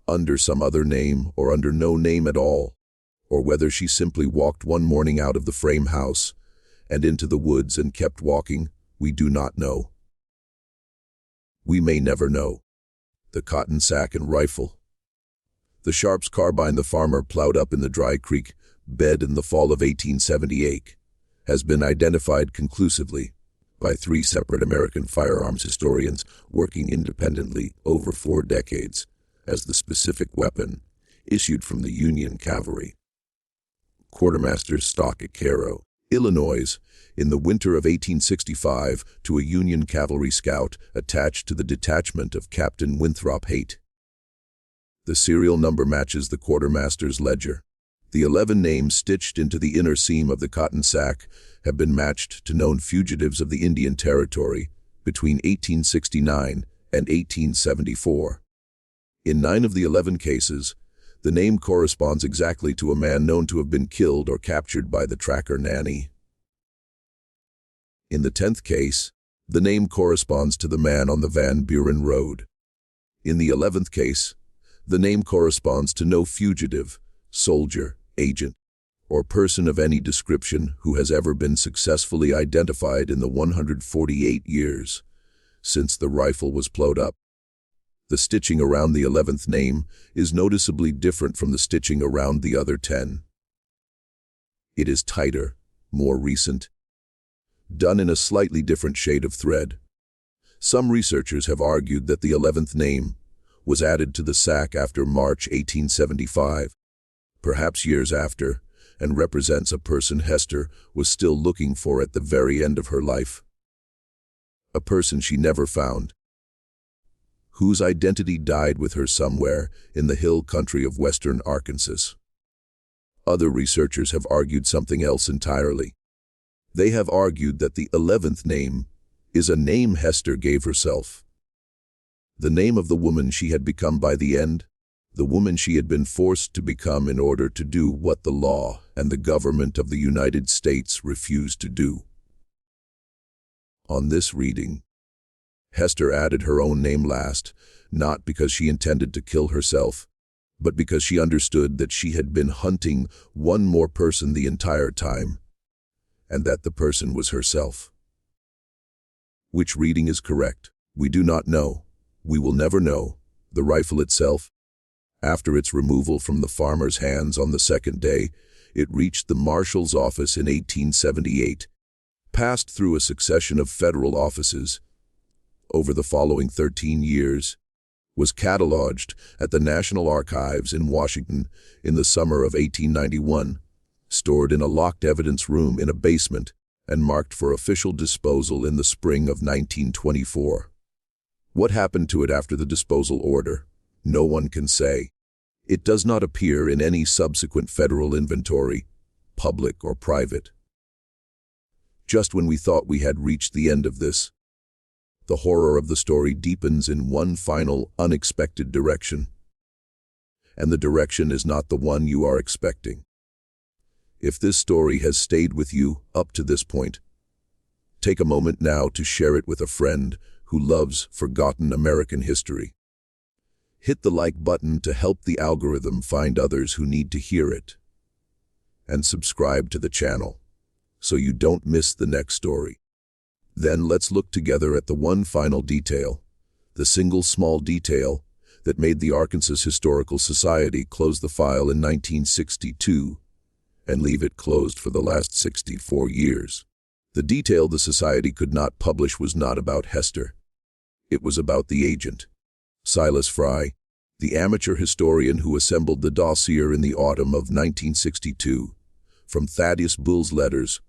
under some other name or under no name at all, or whether she simply walked one morning out of the frame house and into the woods and kept walking, we do not know. We may never know. The cotton sack and rifle. The Sharps carbine the farmer plowed up in the Dry Creek bed in the fall of 1878 has been identified conclusively by 3 separate American firearms historians working independently over 4 decades as the specific weapon issued from the Union Cavalry. Quartermaster's stock at Cairo, Illinois, in the winter of 1865 to a Union cavalry scout attached to the detachment of Captain Winthrop Haight. The serial number matches the quartermaster's ledger. The 11 names stitched into the inner seam of the cotton sack have been matched to known fugitives of the Indian Territory between 1869 and 1874. In 9 of the 11 cases, the name corresponds exactly to a man known to have been killed or captured by the tracker nanny. In the 10th case, the name corresponds to the man on the Van Buren Road. In the 11th case, the name corresponds to no fugitive, soldier, agent, or person of any description who has ever been successfully identified in the 148 years since the rifle was plowed up. The stitching around the 11th name is noticeably different from the stitching around the other 10. It is tighter, more recent, done in a slightly different shade of thread. Some researchers have argued that the 11th name was added to the sack after March 1875, perhaps years after, and represents a person Hester was still looking for at the very end of her life. A person she never found, whose identity died with her somewhere in the hill country of western Arkansas. Other researchers have argued something else entirely. They have argued that the 11th name is a name Hester gave herself. The name of the woman she had become by the end, the woman she had been forced to become in order to do what the law and the government of the United States refused to do. On this reading, Hester added her own name last, not because she intended to kill herself, but because she understood that she had been hunting one more person the entire time, and that the person was herself. Which reading is correct? We do not know. We will never know. The rifle itself, after its removal from the farmer's hands on the second day, it reached the marshal's office in 1878, passed through a succession of federal offices over the following 13 years, was cataloged at the National Archives in Washington in the summer of 1891, stored in a locked evidence room in a basement, and marked for official disposal in the spring of 1924. What happened to it after the disposal order? No one can say. It does not appear in any subsequent federal inventory, public or private. Just when we thought we had reached the end of this, the horror of the story deepens in one final, unexpected direction. And the direction is not the one you are expecting. If this story has stayed with you up to this point, take a moment now to share it with a friend who loves forgotten American history. Hit the like button to help the algorithm find others who need to hear it. And subscribe to the channel so you don't miss the next story. Then let's look together at the one final detail, the single small detail that made the Arkansas Historical Society close the file in 1962 and leave it closed for the last 64 years. The detail the society could not publish was not about Hester. It was about the agent, Silas Fry, the amateur historian who assembled the dossier in the autumn of 1962, from Thaddeus Bull's letters,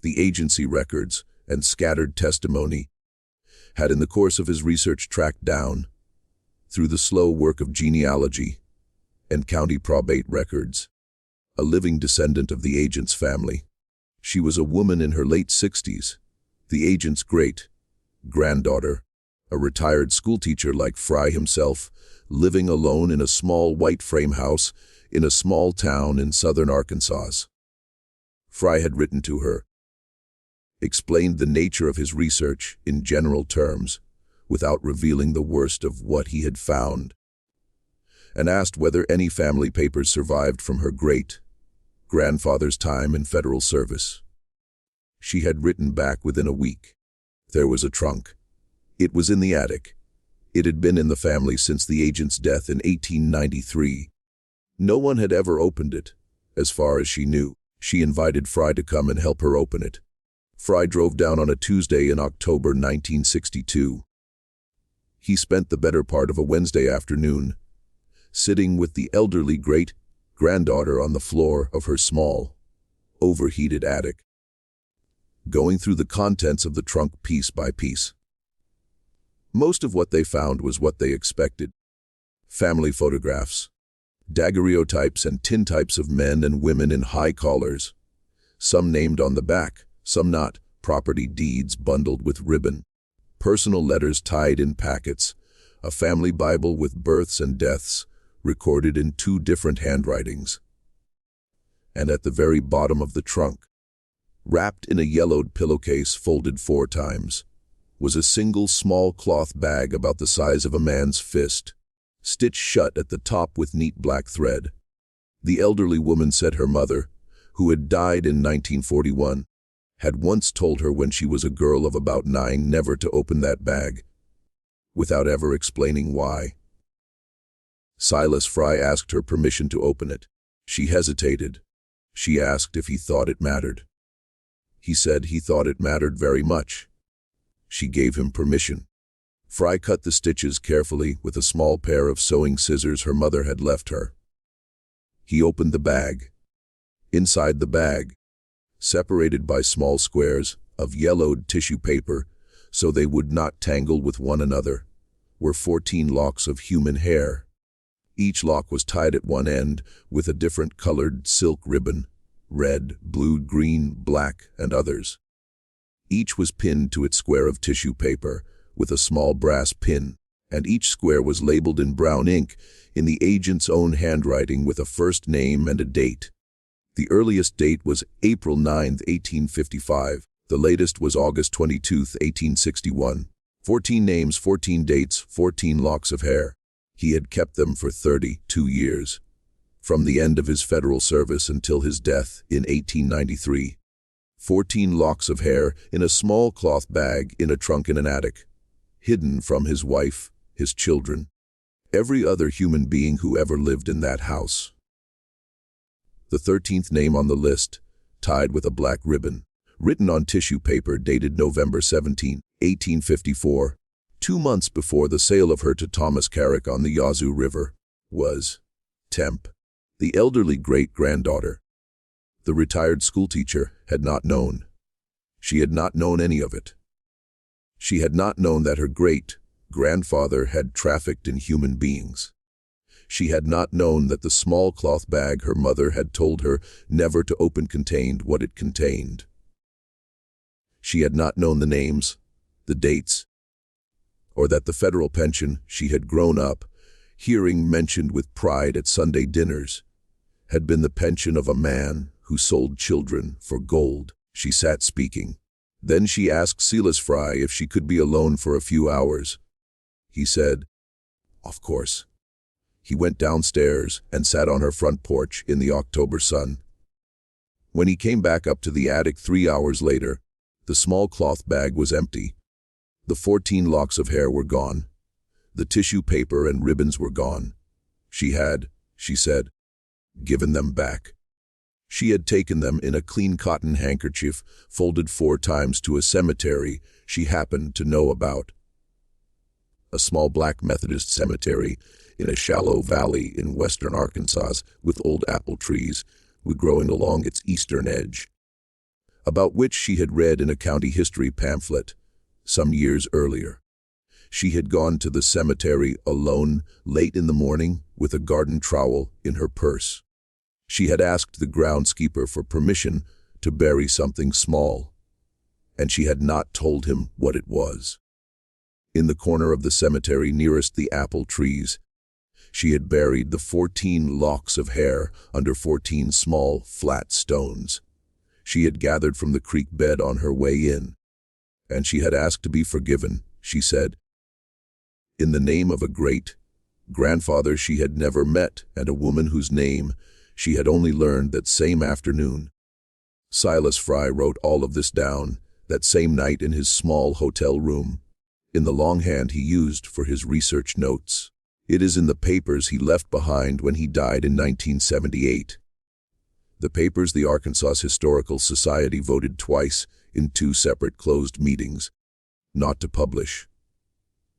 the agency records, and scattered testimony, had in the course of his research tracked down, through the slow work of genealogy and county probate records, a living descendant of the agent's family. She was a woman in her late 60s, the agent's great-granddaughter, a retired schoolteacher like Fry himself, living alone in a small white frame house in a small town in southern Arkansas. Fry had written to her, explained the nature of his research in general terms, without revealing the worst of what he had found, and asked whether any family papers survived from her great-grandfather's time in federal service. She had written back within a week. There was a trunk. It was in the attic. It had been in the family since the agent's death in 1893. No one had ever opened it, as far as she knew. She invited Fry to come and help her open it. Fry drove down on a Tuesday in October 1962. He spent the better part of a Wednesday afternoon, sitting with the elderly great-granddaughter on the floor of her small, overheated attic, going through the contents of the trunk piece by piece. Most of what they found was what they expected. Family photographs, daguerreotypes and tintypes of men and women in high collars, some named on the back, some not, property deeds bundled with ribbon, personal letters tied in packets, a family Bible with births and deaths recorded in 2 different handwritings. And at the very bottom of the trunk, wrapped in a yellowed pillowcase folded 4 times, was a single small cloth bag about the size of a man's fist, stitched shut at the top with neat black thread. The elderly woman said her mother, who had died in 1941, had once told her when she was a girl of about 9 never to open that bag, without ever explaining why. Silas Fry asked her permission to open it. She hesitated. She asked if he thought it mattered. He said he thought it mattered very much. She gave him permission. Fry cut the stitches carefully with a small pair of sewing scissors her mother had left her. He opened the bag. Inside the bag, separated by small squares of yellowed tissue paper so they would not tangle with one another, were 14 locks of human hair. Each lock was tied at one end with a different colored silk ribbon, red, blue, green, black, and others. Each was pinned to its square of tissue paper with a small brass pin, and each square was labeled in brown ink in the agent's own handwriting with a first name and a date. The earliest date was April 9, 1855. The latest was August 22, 1861. 14 names, 14 dates, 14 locks of hair. He had kept them for 32 years, from the end of his federal service until his death in 1893. 14 locks of hair in a small cloth bag in a trunk in an attic, hidden from his wife, his children, every other human being who ever lived in that house. The 13th name on the list, tied with a black ribbon, written on tissue paper dated November 17, 1854, 2 months before the sale of her to Thomas Carrick on the Yazoo River, was Temp, the elderly great-granddaughter. The retired schoolteacher had not known. She had not known any of it. She had not known that her great-grandfather had trafficked in human beings. She had not known that the small cloth bag her mother had told her never to open contained what it contained. She had not known the names, the dates, or that the federal pension she had grown up hearing mentioned with pride at Sunday dinners had been the pension of a man who sold children for gold. She sat speaking. Then she asked Silas Fry if she could be alone for a few hours. He said, "Of course." He went downstairs and sat on her front porch in the October sun. When he came back up to the attic 3 hours later, the small cloth bag was empty. The 14 locks of hair were gone. The tissue paper and ribbons were gone. She had, she said, given them back. She had taken them in a clean cotton handkerchief, folded 4 times, to a cemetery she happened to know about. A small black Methodist cemetery in a shallow valley in western Arkansas with old apple trees growing along its eastern edge, about which she had read in a county history pamphlet some years earlier. She had gone to the cemetery alone late in the morning with a garden trowel in her purse. She had asked the groundskeeper for permission to bury something small, and she had not told him what it was. In the corner of the cemetery nearest the apple trees, she had buried the 14 locks of hair under 14 small, flat stones she had gathered from the creek bed on her way in, and she had asked to be forgiven, she said, in the name of a great-grandfather she had never met and a woman whose name she had only learned that same afternoon. Silas Fry wrote all of this down that same night in his small hotel room, in the longhand he used for his research notes. It is in the papers he left behind when he died in 1978. The papers the Arkansas Historical Society voted twice in 2 separate closed meetings not to publish.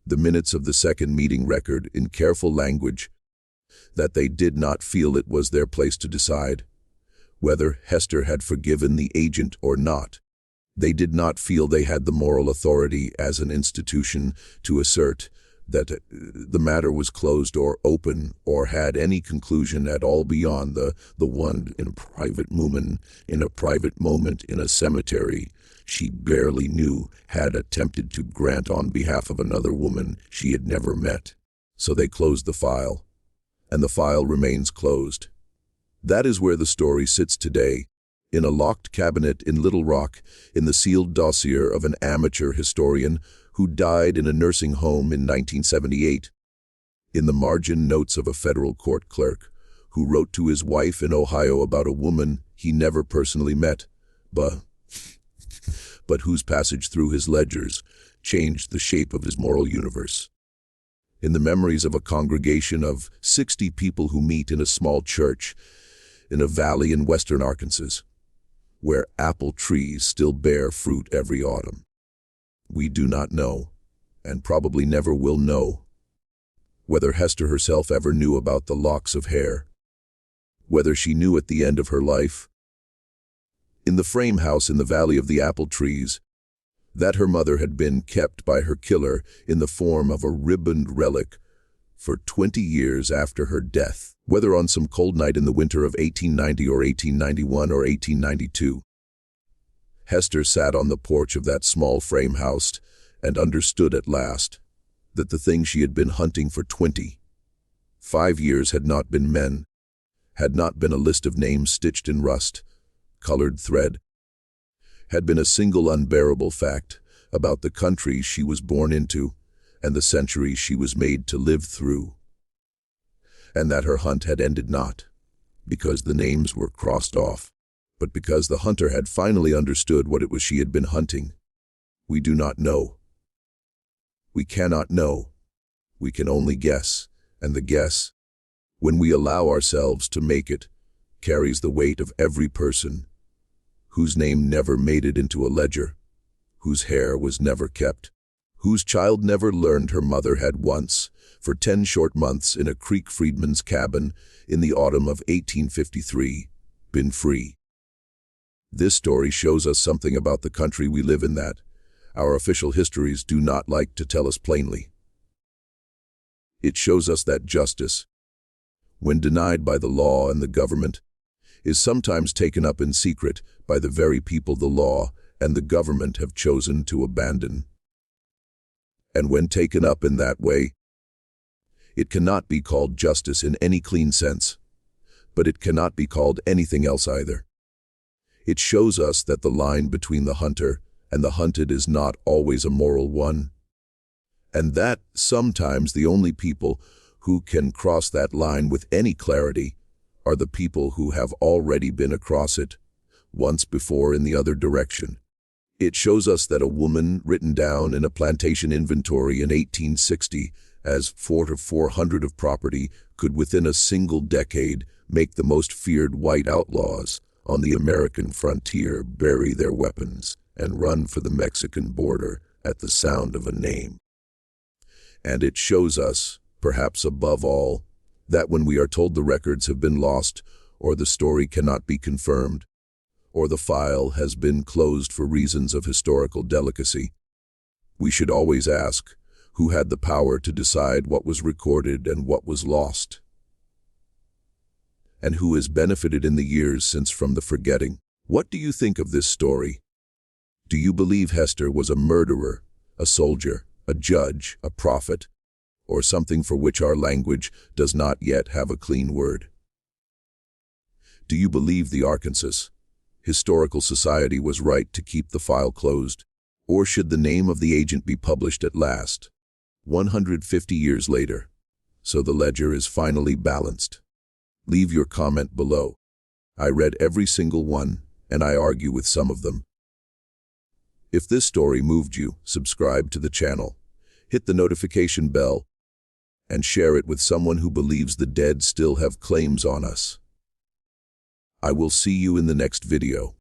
The minutes of the second meeting record in careful language that they did not feel it was their place to decide whether Hester had forgiven the agent or not. They did not feel they had the moral authority as an institution to assert that the matter was closed or open or had any conclusion at all beyond the one in a private moment in a cemetery she barely knew had attempted to grant on behalf of another woman she had never met. So they closed the file, and the file remains closed. That is where the story sits today, in a locked cabinet in Little Rock, in the sealed dossier of an amateur historian who died in a nursing home in 1978, in the margin notes of a federal court clerk who wrote to his wife in Ohio about a woman he never personally met, but whose passage through his ledgers changed the shape of his moral universe. In the memories of a congregation of 60 people who meet in a small church in a valley in western Arkansas, where apple trees still bear fruit every autumn. We do not know, and probably never will know, whether Hester herself ever knew about the locks of hair, whether she knew at the end of her life, in the frame house in the valley of the apple trees, that her mother had been kept by her killer in the form of a ribboned relic for 20 years after her death, whether on some cold night in the winter of 1890 or 1891 or 1892. Hester sat on the porch of that small frame house and understood at last that the thing she had been hunting for 25 years had not been men, had not been a list of names stitched in rust-colored thread, had been a single unbearable fact about the country she was born into and the centuries she was made to live through, and that her hunt had ended not because the names were crossed off, but because the hunter had finally understood what it was she had been hunting. We do not know. We cannot know. We can only guess, and the guess, when we allow ourselves to make it, carries the weight of every person whose name never made it into a ledger, whose hair was never kept, whose child never learned her mother had once, for 10 short months in a Creek freedman's cabin in the autumn of 1853, been free. This story shows us something about the country we live in that our official histories do not like to tell us plainly. It shows us that justice, when denied by the law and the government, is sometimes taken up in secret by the very people the law and the government have chosen to abandon. And when taken up in that way, it cannot be called justice in any clean sense, but it cannot be called anything else either. It shows us that the line between the hunter and the hunted is not always a moral one, and that sometimes the only people who can cross that line with any clarity are the people who have already been across it once before in the other direction. It shows us that a woman written down in a plantation inventory in 1860 as 400 of property could within a single decade make the most feared white outlaws on the American frontier bury their weapons and run for the Mexican border at the sound of a name. And it shows us, perhaps above all, that when we are told the records have been lost, or the story cannot be confirmed, or the file has been closed for reasons of historical delicacy, we should always ask who had the power to decide what was recorded and what was lost, and who has benefited in the years since from the forgetting. What do you think of this story? Do you believe Hester was a murderer, a soldier, a judge, a prophet, or something for which our language does not yet have a clean word? Do you believe the Arkansas Historical Society was right to keep the file closed, or should the name of the agent be published at last, 150 years later, so the ledger is finally balanced? Leave your comment below. I read every single one, and I argue with some of them. If this story moved you, subscribe to the channel, hit the notification bell, and share it with someone who believes the dead still have claims on us. I will see you in the next video.